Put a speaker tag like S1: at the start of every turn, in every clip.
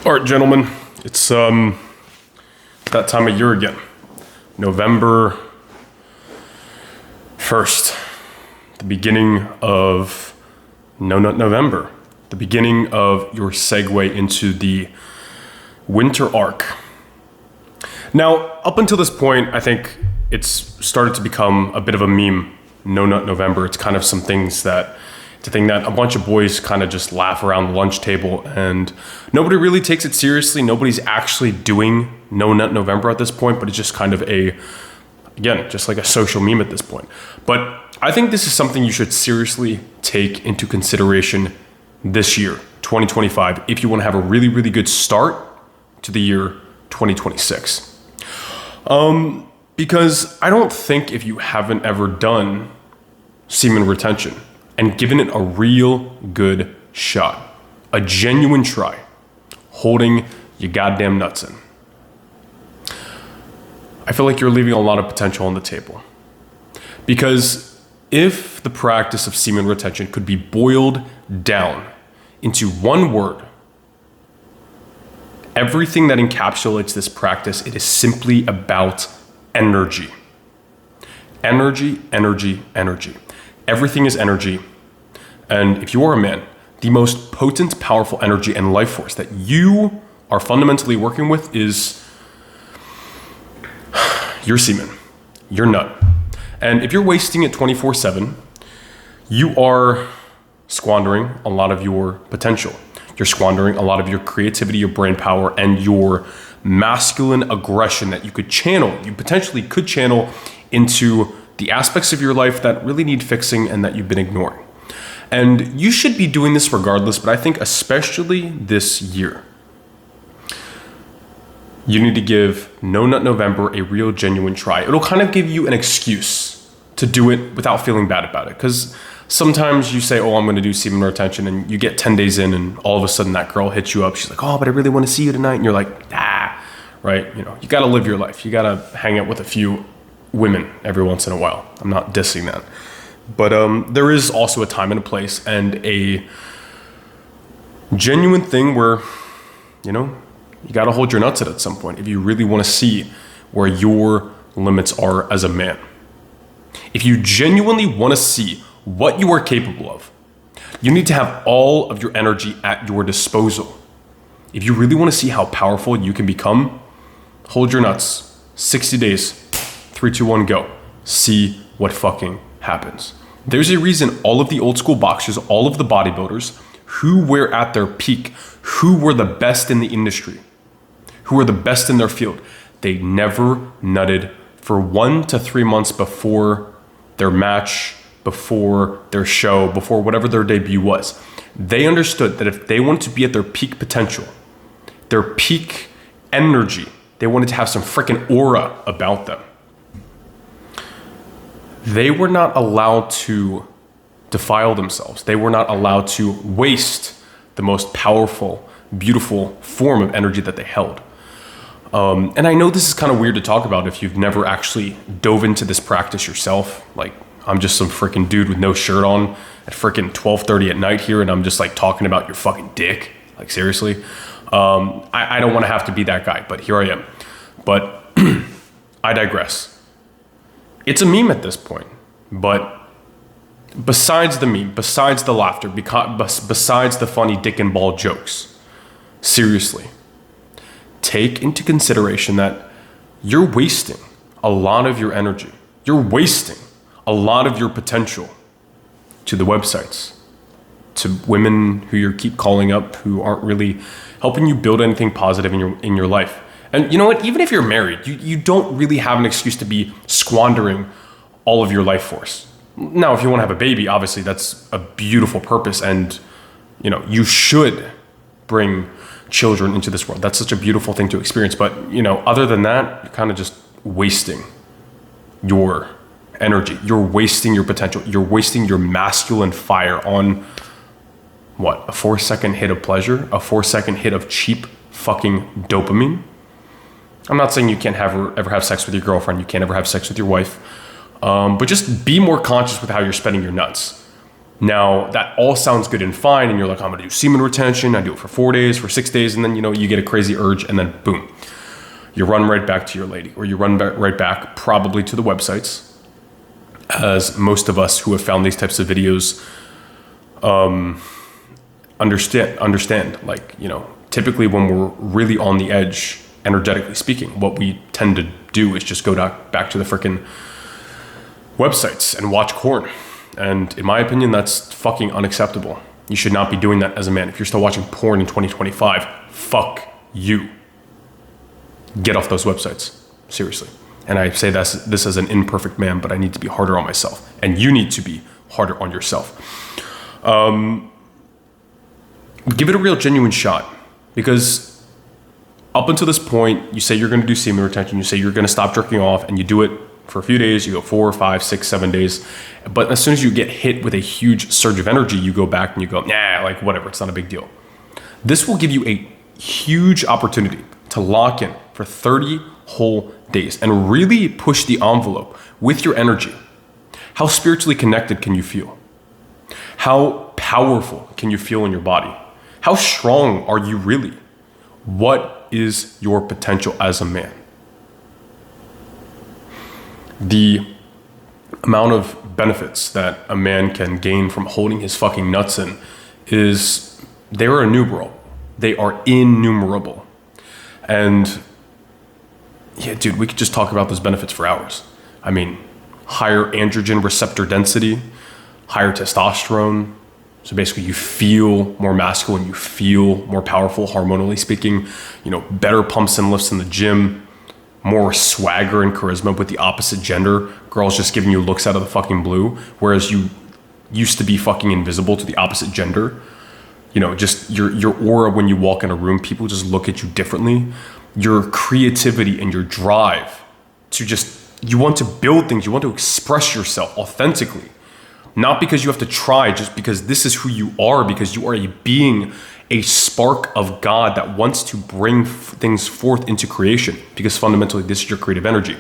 S1: All right, gentlemen, it's that time of year again. November 1st, the beginning of No Nut November, the beginning of your segue into the winter arc. Now, up until this point, I think it's started to become a bit of a meme, No Nut November. It's kind of it's a thing that a bunch of boys kind of just laugh around the lunch table and nobody really takes it seriously. Nobody's actually doing No Nut November at this point, but it's just kind of just like a social meme at this point. But I think this is something you should seriously take into consideration this year, 2025, if you want to have a really, really good start to the year 2026. Because I don't think if you haven't ever done semen retention and given it a real good shot, a genuine try, holding your goddamn nuts in, I feel like you're leaving a lot of potential on the table. Because if the practice of semen retention could be boiled down into one word, everything that encapsulates this practice, it is simply about energy. Energy, energy, energy. Everything is energy. And if you are a man, the most potent, powerful energy and life force that you are fundamentally working with is your semen, your nut. And if you're wasting it 24/7, you are squandering a lot of your potential. You're squandering a lot of your creativity, your brain power, and your masculine aggression that you potentially could channel into the aspects of your life that really need fixing and that you've been ignoring. And you should be doing this regardless, but I think especially this year, you need to give No Nut November a real genuine try. It'll kind of give you an excuse to do it without feeling bad about it. Because sometimes you say, oh, I'm going to do semen retention, and you get 10 days in and all of a sudden that girl hits you up. She's like, oh, but I really want to see you tonight. And you're like, right? You know, you got to live your life. You got to hang out with a few women every once in a while. I'm not dissing that. But there is also a time and a place and a genuine thing where, you know, you got to hold your nuts at some point if you really want to see where your limits are as a man. If you genuinely want to see what you are capable of, you need to have all of your energy at your disposal. If you really want to see how powerful you can become, hold your nuts. 60 days, 3, 2, 1, go. See what fucking happens. There's a reason all of the old school boxers, all of the bodybuilders who were at their peak, who were the best in the industry, who were the best in their field, they never nutted for 1 to 3 months before their match, before their show, before whatever their debut was. They understood that if they wanted to be at their peak potential, their peak energy, they wanted to have some freaking aura about them, they were not allowed to defile themselves. They were not allowed to waste the most powerful, beautiful form of energy that they held. And I know this is kind of weird to talk about if you've never actually dove into this practice yourself. Like, I'm just some freaking dude with no shirt on at freaking 12:30 at night here, and I'm just like talking about your fucking dick. Like, seriously. I don't want to have to be that guy, but here I am. But I digress. It's a meme at this point, but besides the meme, besides the laughter, besides the funny dick and ball jokes, seriously, take into consideration that you're wasting a lot of your energy. You're wasting a lot of your potential to the websites, to women who you keep calling up who aren't really helping you build anything positive in your life. And you know what? Even if you're married, you don't really have an excuse to be squandering all of your life force. Now, if you want to have a baby, obviously that's a beautiful purpose, and you know, you should bring children into this world. That's such a beautiful thing to experience. But you know, other than that, you're kind of just wasting your energy. You're wasting your potential. You're wasting your masculine fire on what? A 4-second hit of pleasure, a 4-second hit of cheap fucking dopamine. I'm not saying you can't ever have sex with your girlfriend. You can't ever have sex with your wife. But just be more conscious with how you're spending your nuts. Now, that all sounds good and fine, and you're like, I'm gonna do semen retention, I do it for 4 days, for 6 days, and then, you get a crazy urge, and then boom, you run right back to your lady, or you run right back probably to the websites, as most of us who have found these types of videos understand. Like, typically when we're really on the edge, energetically speaking, what we tend to do is just go back to the freaking websites and watch porn. And in my opinion, that's fucking unacceptable. You should not be doing that as a man. If you're still watching porn in 2025, fuck you. Get off those websites. Seriously. And I say this as an imperfect man, but I need to be harder on myself. And you need to be harder on yourself. Give it a real genuine shot, because up until this point, you say you're going to do semen retention, you say you're going to stop jerking off, and you do it for a few days, you go 4, 5, 6, 7 days. But as soon as you get hit with a huge surge of energy, you go back and you go, nah, like whatever, it's not a big deal. This will give you a huge opportunity to lock in for 30 whole days and really push the envelope with your energy. How spiritually connected can you feel? How powerful can you feel in your body? How strong are you really? What is your potential as a man? The amount of benefits that a man can gain from holding his fucking nuts in they're innumerable. They are innumerable. And yeah, dude, we could just talk about those benefits for hours. I mean, higher androgen receptor density, higher testosterone. So basically you feel more masculine, you feel more powerful, hormonally speaking, better pumps and lifts in the gym, more swagger and charisma with the opposite gender. Girls just giving you looks out of the fucking blue, whereas you used to be fucking invisible to the opposite gender. Just your aura when you walk in a room, people just look at you differently. Your creativity and your drive to you want to build things, you want to express yourself authentically. Not because you have to try, just because this is who you are, because you are a being, a spark of God that wants to bring things forth into creation, because fundamentally this is your creative energy.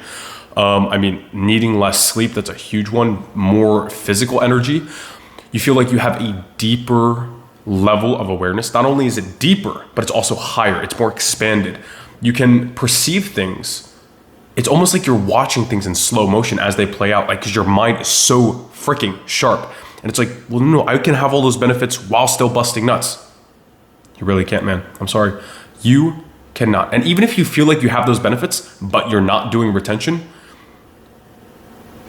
S1: Needing less sleep, that's a huge one. More physical energy. You feel like you have a deeper level of awareness. Not only is it deeper, but it's also higher. It's more expanded. You can perceive things. It's almost like you're watching things in slow motion as they play out, because your mind is so freaking sharp. And it's like, well, no, I can have all those benefits while still busting nuts. You really can't, man. I'm sorry. You cannot. And even if you feel like you have those benefits, but you're not doing retention,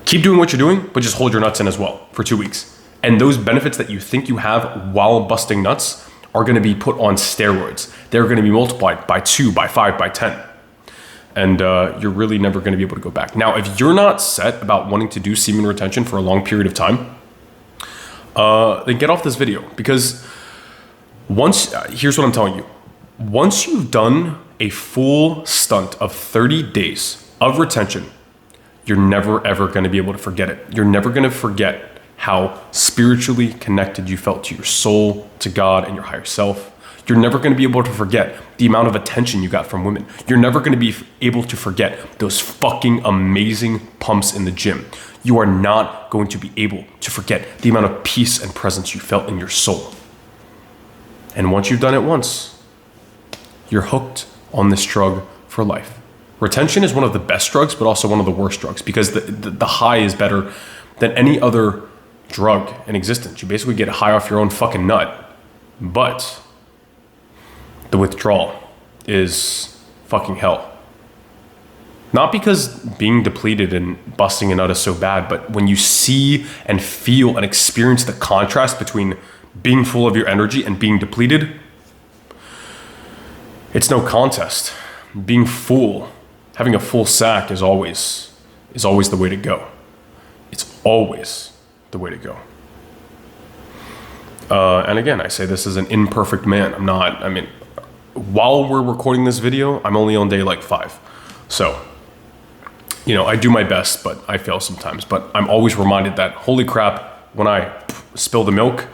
S1: keep doing what you're doing, but just hold your nuts in as well for 2 weeks. And those benefits that you think you have while busting nuts are going to be put on steroids. They're going to be multiplied by 2, by 5, by 10. And you're really never going to be able to go back. Now, if you're not set about wanting to do semen retention for a long period of time, then get off this video. Because here's what I'm telling you. Once you've done a full stunt of 30 days of retention, you're never, ever going to be able to forget it. You're never going to forget how spiritually connected you felt to your soul, to God, and your higher self. You're never going to be able to forget the amount of attention you got from women. You're never going to be able to forget those fucking amazing pumps in the gym. You are not going to be able to forget the amount of peace and presence you felt in your soul. And once you've done it once, you're hooked on this drug for life. Retention is one of the best drugs, but also one of the worst drugs, because the high is better than any other drug in existence. You basically get high off your own fucking nut, but the withdrawal is fucking hell. Not because being depleted and busting a nut is so bad, but when you see and feel and experience the contrast between being full of your energy and being depleted, it's no contest. Being full, having a full sack is always the way to go. It's always the way to go. And again, I say this as an imperfect man. While we're recording this video, I'm only on day like 5. So, I do my best, but I fail sometimes. But I'm always reminded that, holy crap, when I spill the milk,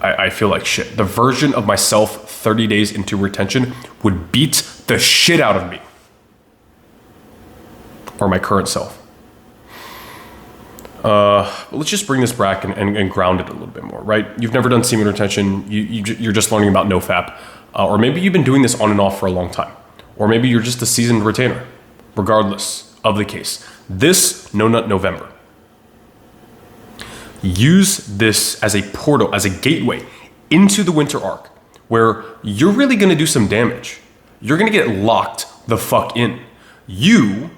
S1: I feel like shit. The version of myself 30 days into retention would beat the shit out of me. Or my current self. Let's just bring this back and ground it a little bit more, right? You've never done semen retention. You're just learning about NoFap. Or maybe you've been doing this on and off for a long time. Or maybe you're just a seasoned retainer. Regardless of the case, this No Nut November, use this as a portal, as a gateway into the winter arc, where you're really gonna do some damage. You're gonna get locked the fuck in. You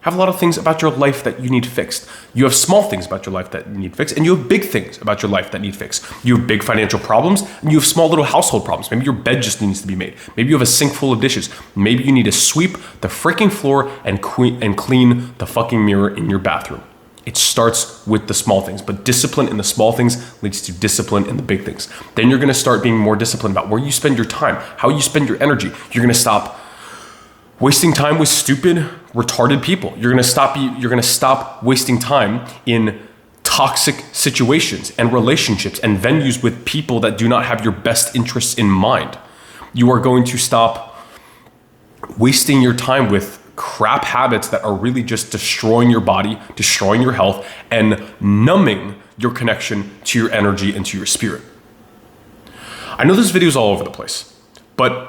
S1: have a lot of things about your life that you need fixed. You have small things about your life that you need fixed, and you have big things about your life that need fixed. You have big financial problems, and you have small little household problems. Maybe your bed just needs to be made. Maybe you have a sink full of dishes. Maybe you need to sweep the freaking floor and clean the fucking mirror in your bathroom. It starts with the small things, but discipline in the small things leads to discipline in the big things. Then you're gonna start being more disciplined about where you spend your time, how you spend your energy. You're gonna stop wasting time with stupid, retarded people. You're gonna stop wasting time in toxic situations and relationships and venues with people that do not have your best interests in mind. You are going to stop wasting your time with crap habits that are really just destroying your body, destroying your health, and numbing your connection to your energy and to your spirit. I know this video is all over the place, but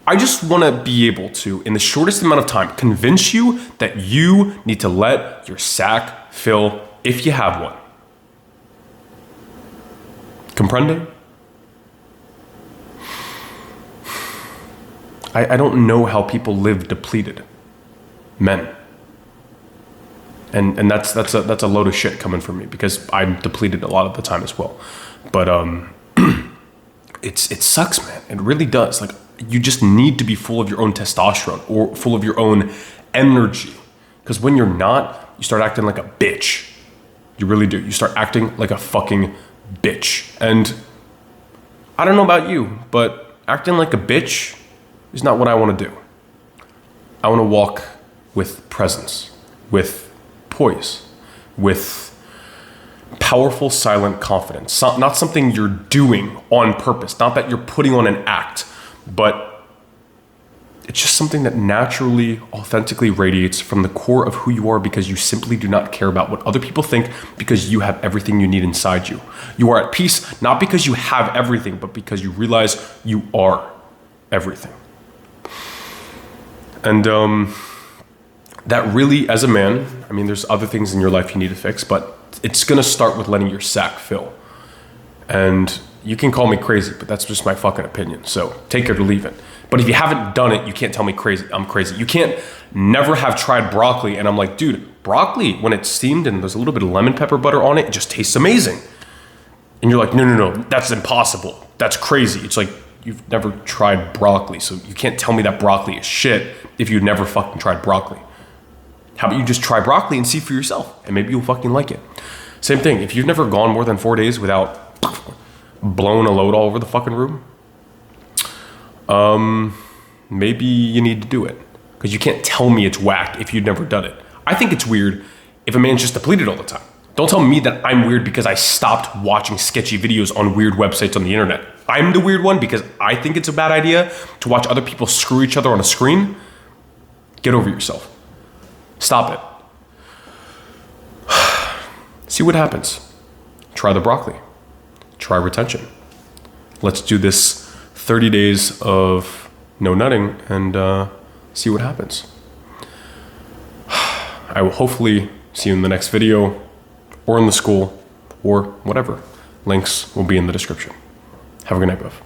S1: I just want to be able to, in the shortest amount of time, convince you that you need to let your sack fill if you have one. Comprende? I don't know how people live depleted. Men. And that's a load of shit coming from me, because I'm depleted a lot of the time as well. But it sucks, man. It really does. Like, you just need to be full of your own testosterone or full of your own energy. Because when you're not, you start acting like a bitch. You really do. You start acting like a fucking bitch. And I don't know about you, but acting like a bitch is not what I want to do. I want to walk with presence, with poise, with powerful, silent confidence. Not something you're doing on purpose, not that you're putting on an act, but it's just something that naturally, authentically radiates from the core of who you are, because you simply do not care about what other people think, because you have everything you need inside you. You are at peace, not because you have everything, but because you realize you are everything. And that really, as a man, I mean, there's other things in your life you need to fix, but it's gonna start with letting your sack fill. And you can call me crazy, but that's just my fucking opinion. So take it or leave it. But if you haven't done it, you can't tell me I'm crazy. You can't never have tried broccoli. And I'm like, dude, broccoli, when it's steamed and there's a little bit of lemon pepper butter on it, it just tastes amazing. And you're like, no, that's impossible. That's crazy. It's like, you've never tried broccoli. So you can't tell me that broccoli is shit if you've never fucking tried broccoli. How about you just try broccoli and see for yourself, and maybe you'll fucking like it. Same thing, if you've never gone more than 4 days without blowing a load all over the fucking room, maybe you need to do it, because you can't tell me it's whack if you've never done it. I think it's weird if a man's just depleted all the time. Don't tell me that I'm weird because I stopped watching sketchy videos on weird websites on the internet. I'm the weird one because I think it's a bad idea to watch other people screw each other on a screen. Get over yourself. Stop it. See what happens. Try the broccoli. Try retention. Let's do this 30 days of no nutting and see what happens. I will hopefully see you in the next video, or in the school, or whatever. Links will be in the description. Have a good night, Buff.